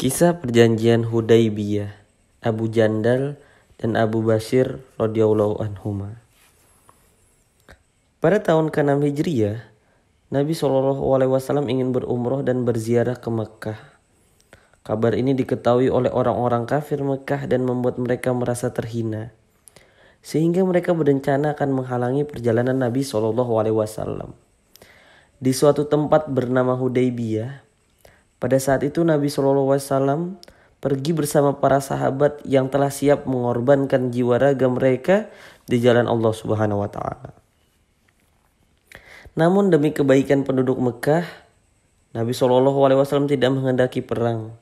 Kisah perjanjian Hudaybiyah, Abu Jandal dan Abu Bashir radhiyallahu anhuma. Pada tahun ke-6 Hijriyah, Nabi SAW ingin berumroh dan berziarah ke Mekah. Kabar ini diketahui oleh orang-orang kafir Mekah dan membuat mereka merasa terhina, sehingga mereka berencana akan menghalangi perjalanan Nabi SAW. Di suatu tempat bernama Hudaybiyah, pada saat itu Nabi SAW pergi bersama para sahabat yang telah siap mengorbankan jiwa raga mereka di jalan Allah Subhanahu wa Ta'ala. Namun demi kebaikan penduduk Mekah, Nabi SAW tidak menghendaki perang.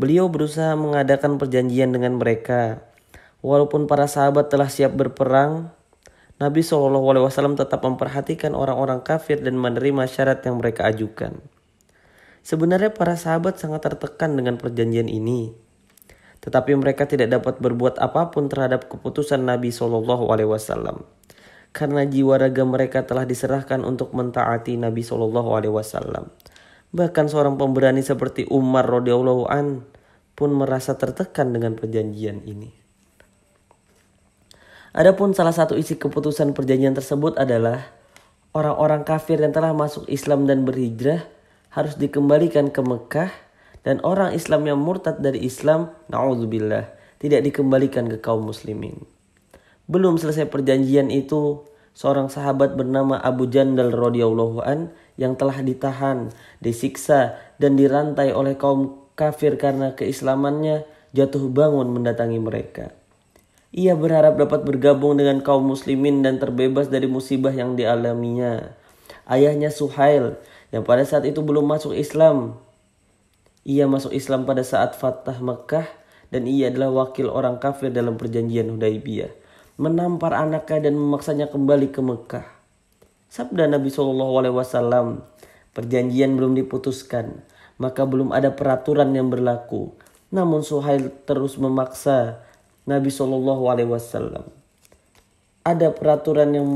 Beliau berusaha mengadakan perjanjian dengan mereka. Walaupun para sahabat telah siap berperang, Nabi SAW tetap memperhatikan orang-orang kafir dan menerima syarat yang mereka ajukan. Sebenarnya para sahabat sangat tertekan dengan perjanjian ini, tetapi mereka tidak dapat berbuat apapun terhadap keputusan Nabi SAW, karena jiwa raga mereka telah diserahkan untuk mentaati Nabi SAW. Bahkan seorang pemberani seperti Umar radhiyallahu an pun merasa tertekan dengan perjanjian ini. Adapun salah satu isi keputusan perjanjian tersebut adalah orang-orang kafir yang telah masuk Islam dan berhijrah harus dikembalikan ke Mekah, dan orang Islam yang murtad dari Islam, na'udzubillah, tidak dikembalikan ke kaum muslimin. Belum selesai perjanjian itu, seorang sahabat bernama Abu Jandal radhiyallahu an yang telah ditahan, disiksa dan dirantai oleh kaum kafir karena keislamannya jatuh bangun mendatangi mereka. Ia berharap dapat bergabung dengan kaum muslimin dan terbebas dari musibah yang dialaminya. Ayahnya Suhail yang pada saat itu belum masuk Islam. Ia masuk Islam pada saat Fatah Mekah dan ia adalah wakil orang kafir dalam perjanjian Hudaybiyah, menampar anaknya dan memaksanya kembali ke Mekah. Sabda Nabi SAW, perjanjian belum diputuskan, maka belum ada peraturan yang berlaku. Namun Suhail terus memaksa Nabi SAW. Ada peraturan yang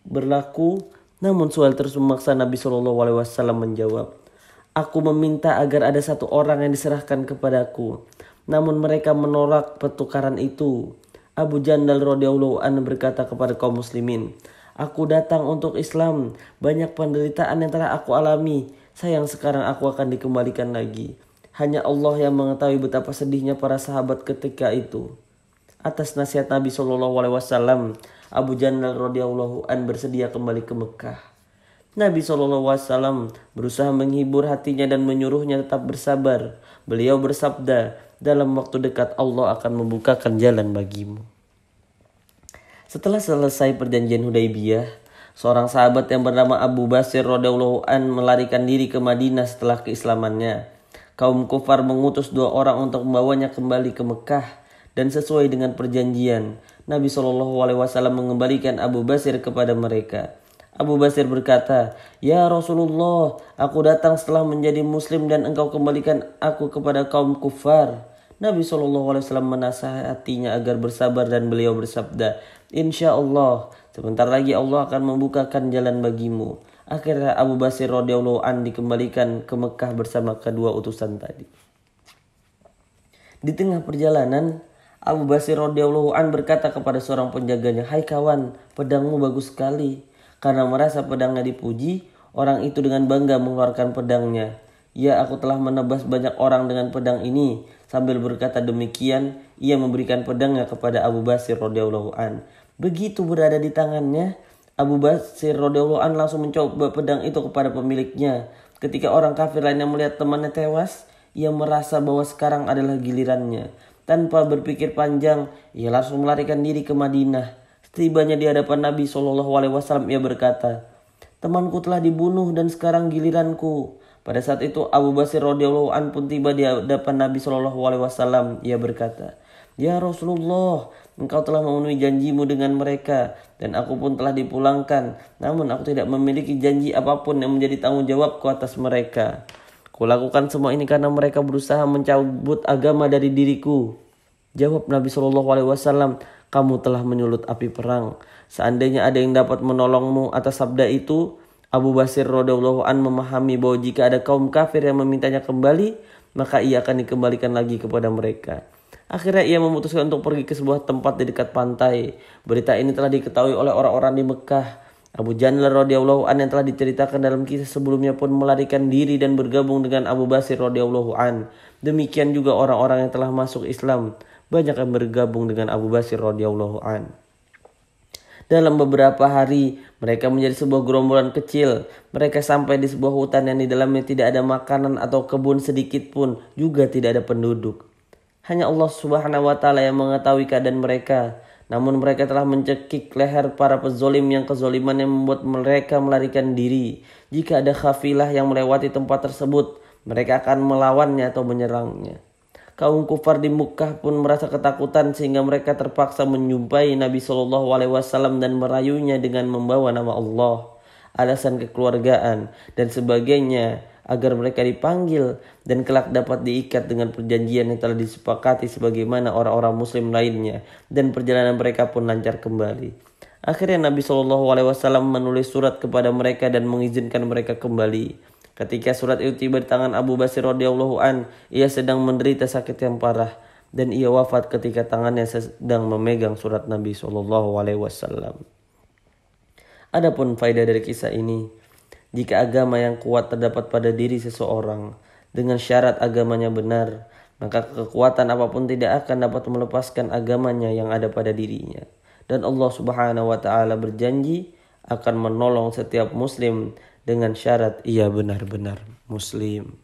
berlaku, namun Suhail terus memaksa. Nabi SAW menjawab, "Aku meminta agar ada satu orang yang diserahkan kepadaku." Namun mereka menolak pertukaran itu. Abu Jandal radhiyallahu anhu berkata kepada kaum muslimin, "Aku datang untuk Islam. Banyak penderitaan yang telah aku alami. Sayang sekarang aku akan dikembalikan lagi." Hanya Allah yang mengetahui betapa sedihnya para sahabat ketika itu. Atas nasihat Nabi SAW, Abu Jandal radhiyallahu an bersedia kembali ke Mekah. Nabi SAW berusaha menghibur hatinya dan menyuruhnya tetap bersabar. Beliau bersabda, "Dalam waktu dekat Allah akan membukakan jalan bagimu." Setelah selesai perjanjian Hudaybiyah, seorang sahabat yang bernama Abu Bashir radhiyallahu an melarikan diri ke Madinah setelah keislamannya. Kaum kufar mengutus 2 orang untuk membawanya kembali ke Mekah, dan sesuai dengan perjanjian, Nabi SAW mengembalikan Abu Bashir kepada mereka. Abu Bashir berkata, "Ya Rasulullah, aku datang setelah menjadi muslim dan engkau kembalikan aku kepada kaum kufar." Nabi SAW menasihatinya agar bersabar dan beliau bersabda, "Insya Allah, sebentar lagi Allah akan membukakan jalan bagimu." Akhirnya Abu Bashir radhiyallahu an dikembalikan ke Mekah bersama kedua utusan tadi. Di tengah perjalanan, Abu Bashir radhiyallahu an berkata kepada seorang penjaganya, "Hai kawan, pedangmu bagus sekali." Karena merasa pedangnya dipuji, orang itu dengan bangga mengeluarkan pedangnya. "Ya, aku telah menebas banyak orang dengan pedang ini." Sambil berkata demikian, ia memberikan pedangnya kepada Abu Bashir radhiyallahu an. Begitu berada di tangannya, Abu Bashir radhiyallahu an langsung mencoba pedang itu kepada pemiliknya. Ketika orang kafir lainnya melihat temannya tewas, ia merasa bahwa sekarang adalah gilirannya. Tanpa berpikir panjang, ia langsung melarikan diri ke Madinah. Setibanya di hadapan Nabi SAW, ia berkata, "Temanku telah dibunuh dan sekarang giliranku." Pada saat itu Abu Bashir radhiyallahu an pun tiba di hadapan Nabi SAW. Ia berkata, "Ya Rasulullah, engkau telah memenuhi janjimu dengan mereka, dan aku pun telah dipulangkan. Namun aku tidak memiliki janji apapun yang menjadi tanggung jawabku atas mereka. Kulakukan semua ini karena mereka berusaha mencabut agama dari diriku." Jawab Nabi SAW, "Kamu telah menyulut api perang. Seandainya ada yang dapat menolongmu." Atas sabda itu, Abu Bashir radhiyallahu an memahami bahwa jika ada kaum kafir yang memintanya kembali, maka ia akan dikembalikan lagi kepada mereka. Akhirnya ia memutuskan untuk pergi ke sebuah tempat di dekat pantai. Berita ini telah diketahui oleh orang-orang di Mekah. Abu Jandal radhiyallahu an yang telah diceritakan dalam kisah sebelumnya pun melarikan diri dan bergabung dengan Abu Basir radhiyallahu an. Demikian juga orang-orang yang telah masuk Islam, banyak yang bergabung dengan Abu Basir radhiyallahu an. Dalam beberapa hari, mereka menjadi sebuah gerombolan kecil. Mereka sampai di sebuah hutan yang di dalamnya tidak ada makanan atau kebun sedikit pun, juga tidak ada penduduk. Hanya Allah Subhanahu wa Ta'ala yang mengetahui keadaan mereka. Namun mereka telah mencekik leher para pezolim yang kezolimannya membuat mereka melarikan diri. Jika ada kafilah yang melewati tempat tersebut, mereka akan melawannya atau menyerangnya. Kaum kufar di Mekah pun merasa ketakutan sehingga mereka terpaksa menjumpai Nabi SAW dan merayunya dengan membawa nama Allah, alasan kekeluargaan dan sebagainya, agar mereka dipanggil dan kelak dapat diikat dengan perjanjian yang telah disepakati sebagaimana orang-orang muslim lainnya, dan perjalanan mereka pun lancar kembali. Akhirnya Nabi SAW menulis surat kepada mereka dan mengizinkan mereka kembali. Ketika surat itu tiba di tangan Abu Basir radhiyallahu an, ia sedang menderita sakit yang parah dan ia wafat ketika tangannya sedang memegang surat Nabi SAW. Adapun faedah dari kisah ini, jika agama yang kuat terdapat pada diri seseorang dengan syarat agamanya benar, maka kekuatan apapun tidak akan dapat melepaskan agamanya yang ada pada dirinya. Dan Allah Subhanahu wa Ta'ala berjanji akan menolong setiap muslim dengan syarat ia benar-benar muslim.